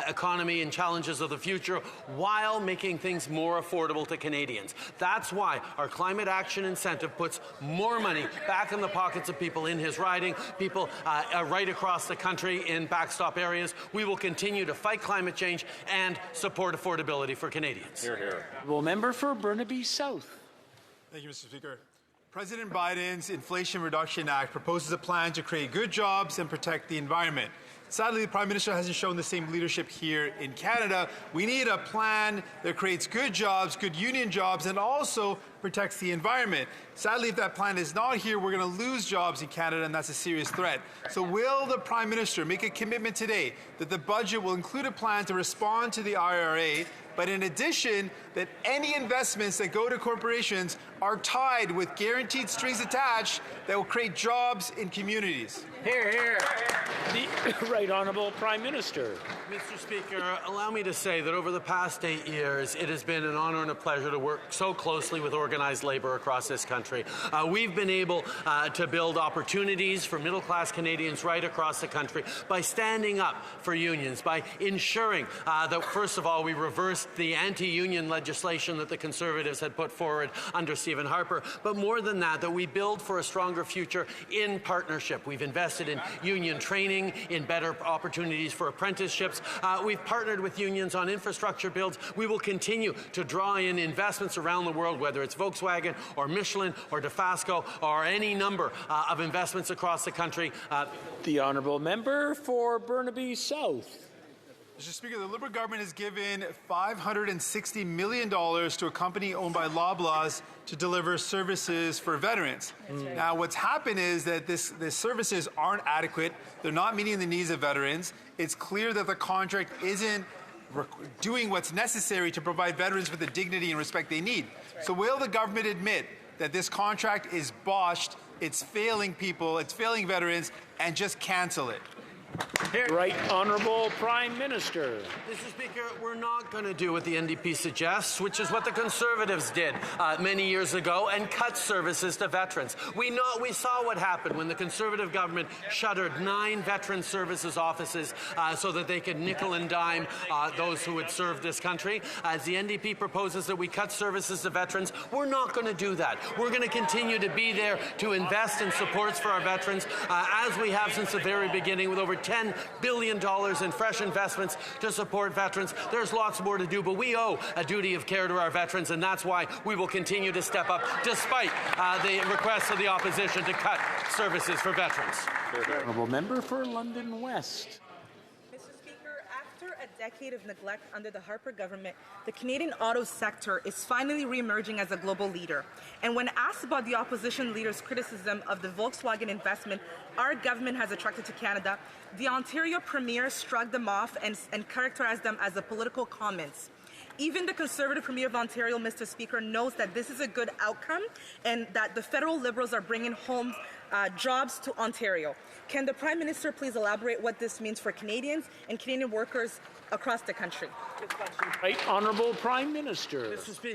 economy and challenges of the future while making things more affordable to Canadians. That's why our climate action incentive puts more money back in the pockets of people in his riding, people right across the country in backstop areas. We will continue to fight climate change and support affordability for Canadians. Hear, hear. Well, member for Burnaby South. Thank you, Mr. Speaker. President Biden's Inflation Reduction Act proposes a plan to create good jobs and protect the environment. Sadly, the Prime Minister hasn't shown the same leadership here in Canada. We need a plan that creates good jobs, good union jobs, and also protects the environment. Sadly, if that plan is not here, we're going to lose jobs in Canada, and that's a serious threat. So will the Prime Minister make a commitment today that the budget will include a plan to respond to the IRA, but in addition, that any investments that go to corporations are tied with guaranteed strings attached that will create jobs in communities? Hear, hear. The Right Honourable Prime Minister. Mr. Speaker, allow me to say that over the past 8 years, it has been an honour and a pleasure to work so closely with organized labour across this country. We've been able to build opportunities for middle-class Canadians right across the country by standing up for unions, by ensuring that, first of all, we reversed the anti-union legislation that the Conservatives had put forward under Stephen Harper, but more than that, that we build for a stronger future in partnership. We've invested in union training, in better opportunities for apprenticeships. We've partnered with unions on infrastructure builds. We will continue to draw in investments around the world, whether it's Volkswagen or Michelin or DeFasco or any number of investments across the country. The Honourable Member for Burnaby South. Mr. Speaker, the Liberal government has given $560 million to a company owned by Loblaws to deliver services for veterans. Right. Now, what's happened is that these services aren't adequate. They're not meeting the needs of veterans. It's clear that the contract isn't doing what's necessary to provide veterans with the dignity and respect they need. Right. So will the government admit that this contract is botched, it's failing people, it's failing veterans, and just cancel it? Right Honourable Prime Minister. Mr. Speaker, we're not going to do what the NDP suggests, which is what the Conservatives did many years ago and cut services to veterans. We saw what happened when the Conservative government shuttered 9 veteran services offices so that they could nickel and dime those who had served this country. As the NDP proposes that we cut services to veterans, we're not going to do that. We're going to continue to be there to invest in supports for our veterans, as we have since the very beginning, with over $10 billion in fresh investments to support veterans. There's lots more to do, but we owe a duty of care to our veterans, and that's why we will continue to step up despite the requests of the opposition to cut services for veterans. Honourable Member for London West. After a decade of neglect under the Harper government, the Canadian auto sector is finally re-emerging as a global leader. And when asked about the opposition leader's criticism of the Volkswagen investment our government has attracted to Canada, the Ontario Premier shrugged them off and characterized them as a political comments. Even the Conservative Premier of Ontario, Mr. Speaker, knows that this is a good outcome and that the federal Liberals are bringing home jobs to Ontario. Can the Prime Minister please elaborate what this means for Canadians and Canadian workers across the country? Right Honourable Prime Minister. Mr. Speaker.